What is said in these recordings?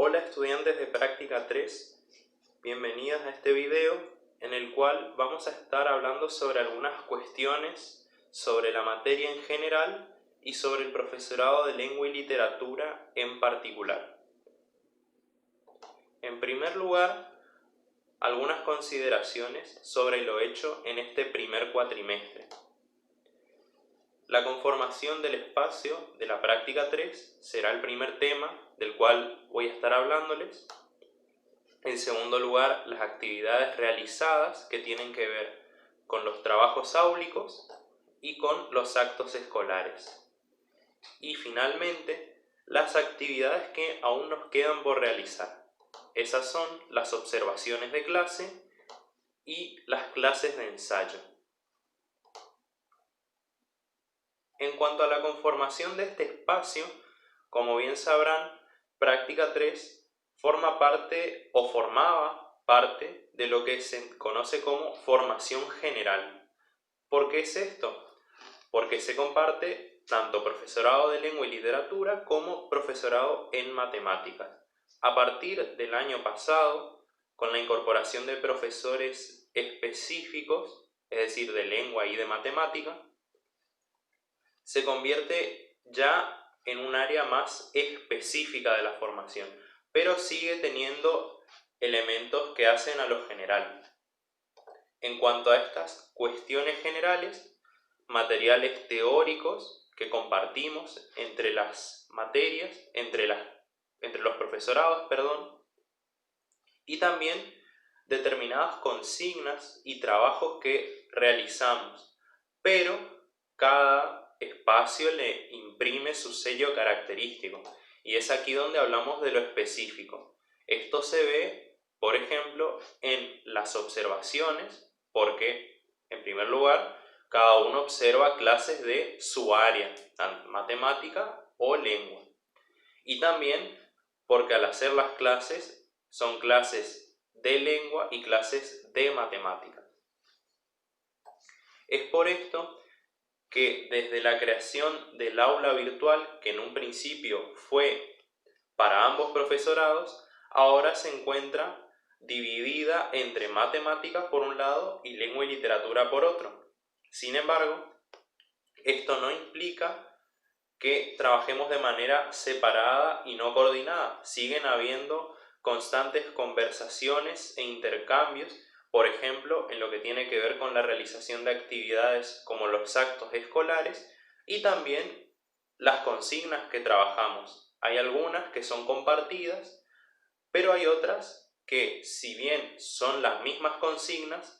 Hola estudiantes de práctica 3, bienvenidos a este video en el cual vamos a estar hablando sobre algunas cuestiones sobre la materia en general y sobre el profesorado de lengua y literatura en particular. En primer lugar, algunas consideraciones sobre lo hecho en este primer cuatrimestre. La conformación del espacio de la práctica 3 será el primer tema del cual voy a estar hablándoles. En segundo lugar, las actividades realizadas que tienen que ver con los trabajos áulicos y con los actos escolares. Y finalmente, las actividades que aún nos quedan por realizar. Esas son las observaciones de clase y las clases de ensayo. En cuanto a la conformación de este espacio, como bien sabrán, práctica 3 forma parte o formaba parte de lo que se conoce como formación general. ¿Por qué es esto? Porque se comparte tanto profesorado de lengua y literatura como profesorado en matemáticas. A partir del año pasado, con la incorporación de profesores específicos, es decir, de lengua y de matemática, se convierte ya en un área más específica de la formación, pero sigue teniendo elementos que hacen a lo general. En cuanto a estas cuestiones generales, materiales teóricos que compartimos entre las materias, entre los profesorados, y también determinadas consignas y trabajos que realizamos, pero cada espacio le imprime su sello característico, y es aquí donde hablamos de lo específico. Esto se ve, por ejemplo, en las observaciones, porque, en primer lugar, cada uno observa clases de su área, tanto matemática o lengua. Y también porque al hacer las clases, son clases de lengua y clases de matemática. Es por esto que desde la creación del aula virtual, que en un principio fue para ambos profesorados, ahora se encuentra dividida entre matemáticas por un lado y lengua y literatura por otro. Sin embargo, esto no implica que trabajemos de manera separada y no coordinada. Siguen habiendo constantes conversaciones e intercambios, por ejemplo, en lo que tiene que ver con la realización de actividades como los actos escolares y también las consignas que trabajamos. Hay algunas que son compartidas, pero hay otras que, si bien son las mismas consignas,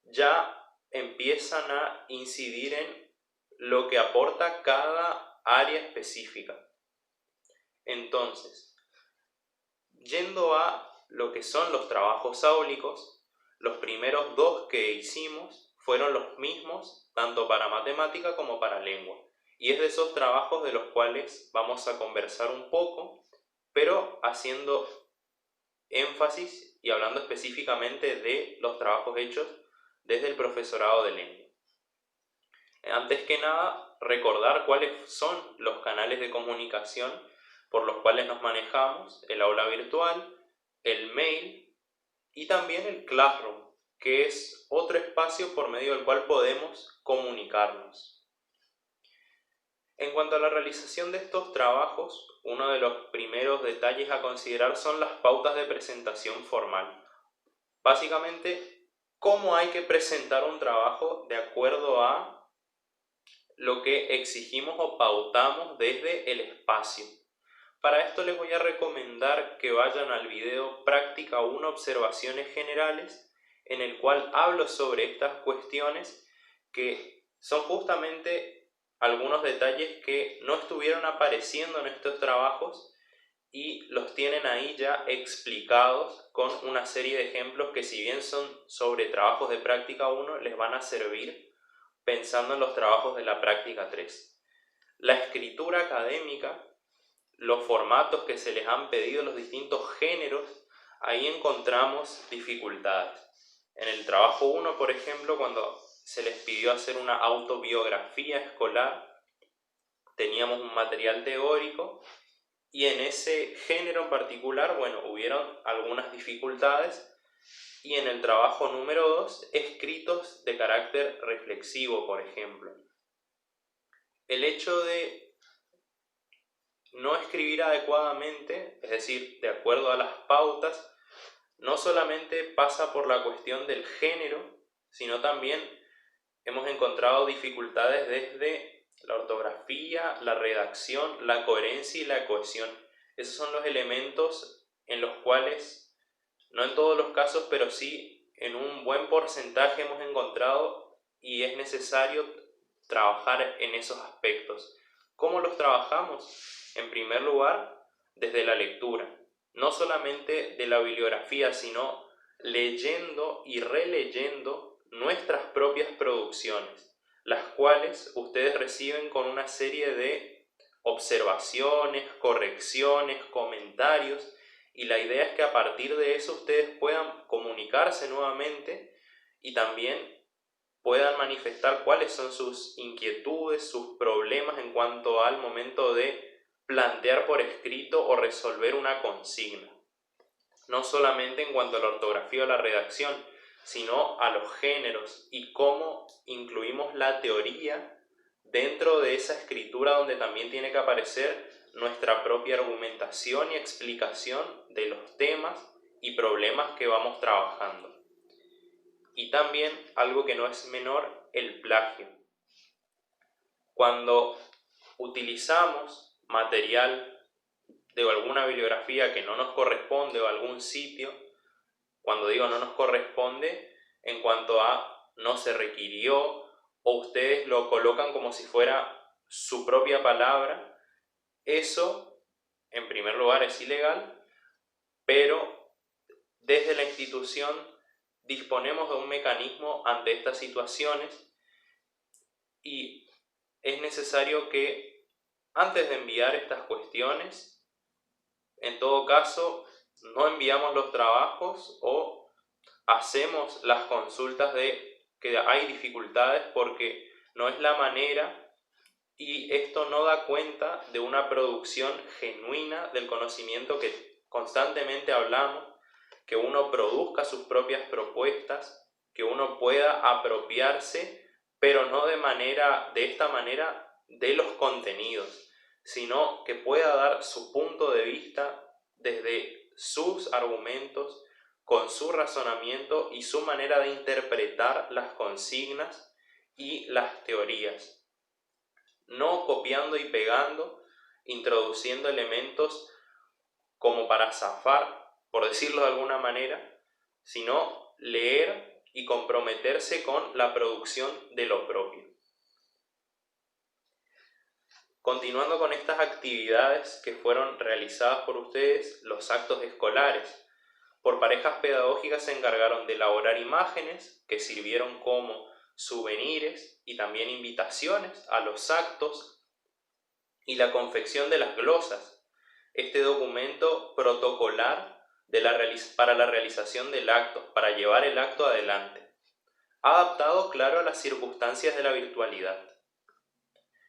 ya empiezan a incidir en lo que aporta cada área específica. Entonces, yendo a lo que son los trabajos áulicos, los primeros dos que hicimos fueron los mismos tanto para matemática como para lengua. Y es de esos trabajos de los cuales vamos a conversar un poco, pero haciendo énfasis y hablando específicamente de los trabajos hechos desde el profesorado de lengua. Antes que nada, recordar cuáles son los canales de comunicación por los cuales nos manejamos: el aula virtual, el mail y también el Classroom, que es otro espacio por medio del cual podemos comunicarnos. En cuanto a la realización de estos trabajos, uno de los primeros detalles a considerar son las pautas de presentación formal. Básicamente, cómo hay que presentar un trabajo de acuerdo a lo que exigimos o pautamos desde el espacio. Para esto les voy a recomendar que vayan al video Práctica 1 Observaciones Generales, en el cual hablo sobre estas cuestiones que son justamente algunos detalles que no estuvieron apareciendo en estos trabajos y los tienen ahí ya explicados con una serie de ejemplos que, si bien son sobre trabajos de práctica 1, les van a servir pensando en los trabajos de la práctica 3. La escritura académica, los formatos que se les han pedido, los distintos géneros, ahí encontramos dificultades. En el trabajo 1, por ejemplo, cuando se les pidió hacer una autobiografía escolar, teníamos un material teórico y en ese género en particular, bueno, hubieron algunas dificultades. Y en el trabajo número 2, escritos de carácter reflexivo, por ejemplo. El hecho de no escribir adecuadamente, es decir, de acuerdo a las pautas, no solamente pasa por la cuestión del género, sino también hemos encontrado dificultades desde la ortografía, la redacción, la coherencia y la cohesión. Esos son los elementos en los cuales, no en todos los casos, pero sí en un buen porcentaje hemos encontrado y es necesario trabajar en esos aspectos. ¿Cómo los trabajamos? En primer lugar, desde la lectura. No solamente de la bibliografía, sino leyendo y releyendo nuestras propias producciones, las cuales ustedes reciben con una serie de observaciones, correcciones, comentarios, y la idea es que a partir de eso ustedes puedan comunicarse nuevamente y también puedan manifestar cuáles son sus inquietudes, sus problemas en cuanto al momento de plantear por escrito o resolver una consigna. No solamente en cuanto a la ortografía o la redacción, sino a los géneros y cómo incluimos la teoría dentro de esa escritura, donde también tiene que aparecer nuestra propia argumentación y explicación de los temas y problemas que vamos trabajando. Y también, algo que no es menor, el plagio. Cuando utilizamos material de alguna bibliografía que no nos corresponde o algún sitio, cuando digo no nos corresponde, en cuanto a no se requirió o ustedes lo colocan como si fuera su propia palabra, eso en primer lugar es ilegal, pero desde la institución disponemos de un mecanismo ante estas situaciones y es necesario que antes de enviar estas cuestiones, en todo caso, no enviamos los trabajos o hacemos las consultas de que hay dificultades, porque no es la manera y esto no da cuenta de una producción genuina del conocimiento que constantemente hablamos, que uno produzca sus propias propuestas, que uno pueda apropiarse, pero no de esta manera de los contenidos, sino que pueda dar su punto de vista desde sus argumentos, con su razonamiento y su manera de interpretar las consignas y las teorías. No copiando y pegando, introduciendo elementos como para zafar, por decirlo de alguna manera, sino leer y comprometerse con la producción de lo propio. Continuando con estas actividades que fueron realizadas por ustedes, los actos escolares. Por parejas pedagógicas se encargaron de elaborar imágenes que sirvieron como souvenirs y también invitaciones a los actos y la confección de las glosas, este documento protocolar para la realización del acto, para llevar el acto adelante, adaptado, claro, a las circunstancias de la virtualidad.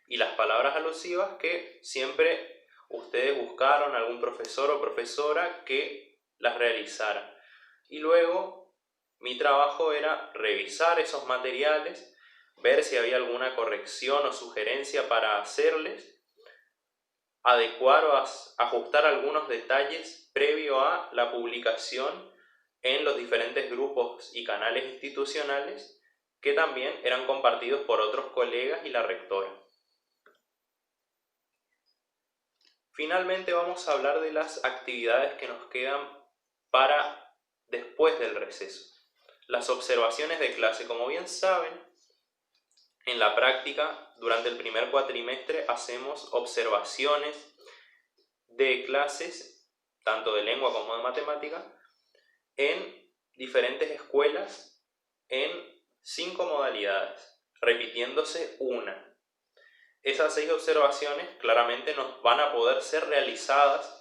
Y las palabras alusivas que siempre ustedes buscaron algún profesor o profesora que las realizara. Y luego mi trabajo era revisar esos materiales, ver si había alguna corrección o sugerencia para hacerles, adecuar o ajustar algunos detalles previo a la publicación en los diferentes grupos y canales institucionales que también eran compartidos por otros colegas y la rectora. Finalmente vamos a hablar de las actividades que nos quedan para después del receso. Las observaciones de clase. Como bien saben, en la práctica, durante el primer cuatrimestre hacemos observaciones de clases, tanto de lengua como de matemática, en diferentes escuelas en 5 modalidades, repitiéndose una. Esas 6 observaciones claramente nos van a poder ser realizadas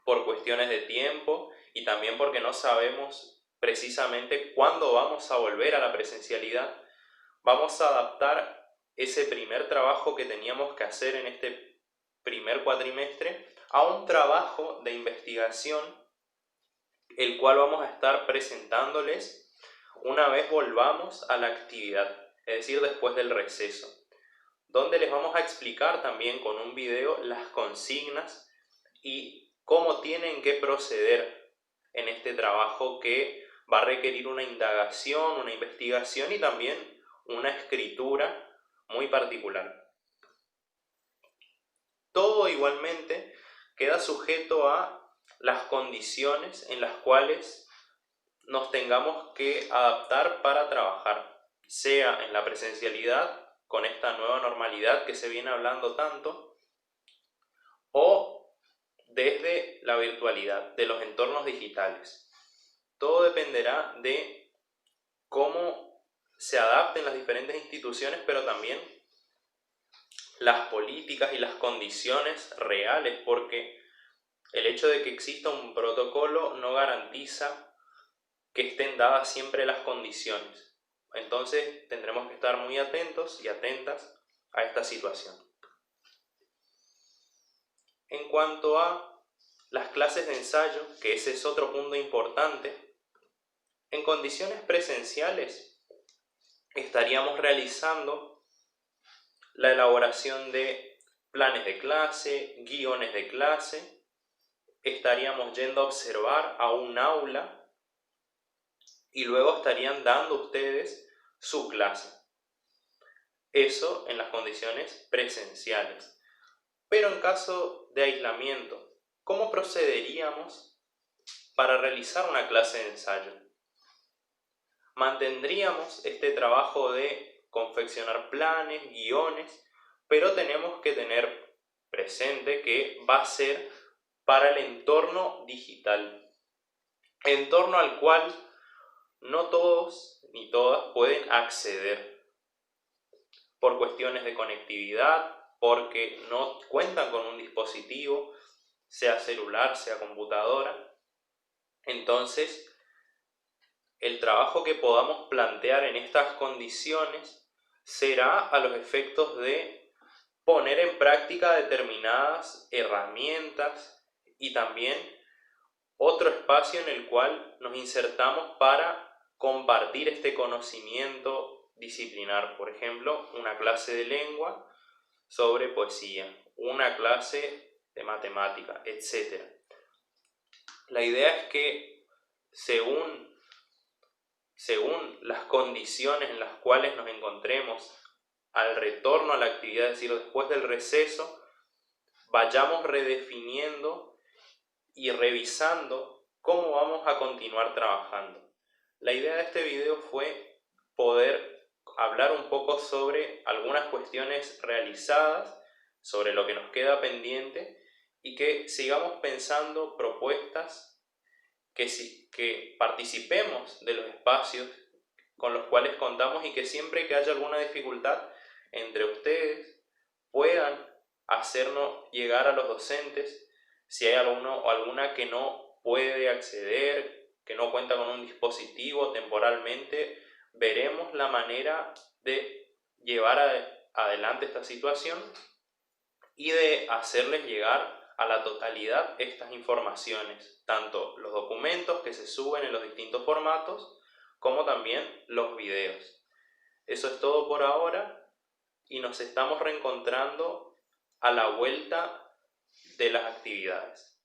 por cuestiones de tiempo y también porque no sabemos precisamente cuándo vamos a volver a la presencialidad. Vamos a adaptar ese primer trabajo que teníamos que hacer en este primer cuatrimestre a un trabajo de investigación, el cual vamos a estar presentándoles una vez volvamos a la actividad, es decir, después del receso, donde les vamos a explicar también con un video las consignas y cómo tienen que proceder en este trabajo que va a requerir una indagación, una investigación y también una escritura muy particular. Todo igualmente queda sujeto a las condiciones en las cuales nos tengamos que adaptar para trabajar, sea en la presencialidad, con esta nueva normalidad que se viene hablando tanto, o desde la virtualidad, de los entornos digitales. Todo dependerá de cómo se adapten las diferentes instituciones, pero también las políticas y las condiciones reales, porque el hecho de que exista un protocolo no garantiza que estén dadas siempre las condiciones. Entonces tendremos que estar muy atentos y atentas a esta situación. En cuanto a las clases de ensayo, que ese es otro punto importante, en condiciones presenciales estaríamos realizando la elaboración de planes de clase, guiones de clase, estaríamos yendo a observar a un aula y luego estarían dando ustedes su clase. Eso en las condiciones presenciales. Pero en caso de aislamiento, ¿cómo procederíamos para realizar una clase de ensayo? Mantendríamos este trabajo de confeccionar planes, guiones, pero tenemos que tener presente que va a ser para el entorno digital, entorno al cual no todos ni todas pueden acceder por cuestiones de conectividad, porque no cuentan con un dispositivo, sea celular, sea computadora. Entonces, el trabajo que podamos plantear en estas condiciones será a los efectos de poner en práctica determinadas herramientas y también otro espacio en el cual nos insertamos para compartir este conocimiento disciplinar. Por ejemplo, una clase de lengua sobre poesía, una clase de matemática, etc. La idea es que según las condiciones en las cuales nos encontremos al retorno a la actividad, es decir, después del receso, vayamos redefiniendo y revisando cómo vamos a continuar trabajando. La idea de este video fue poder hablar un poco sobre algunas cuestiones realizadas, sobre lo que nos queda pendiente y que sigamos pensando propuestas, que participemos de los espacios con los cuales contamos y que siempre que haya alguna dificultad entre ustedes puedan hacernos llegar a los docentes si hay alguno o alguna que no puede acceder, que no cuenta con un dispositivo temporalmente. Veremos la manera de llevar adelante esta situación y de hacerles llegar a la totalidad estas informaciones, tanto los documentos que se suben en los distintos formatos, como también los videos. Eso es todo por ahora y nos estamos reencontrando a la vuelta de las actividades.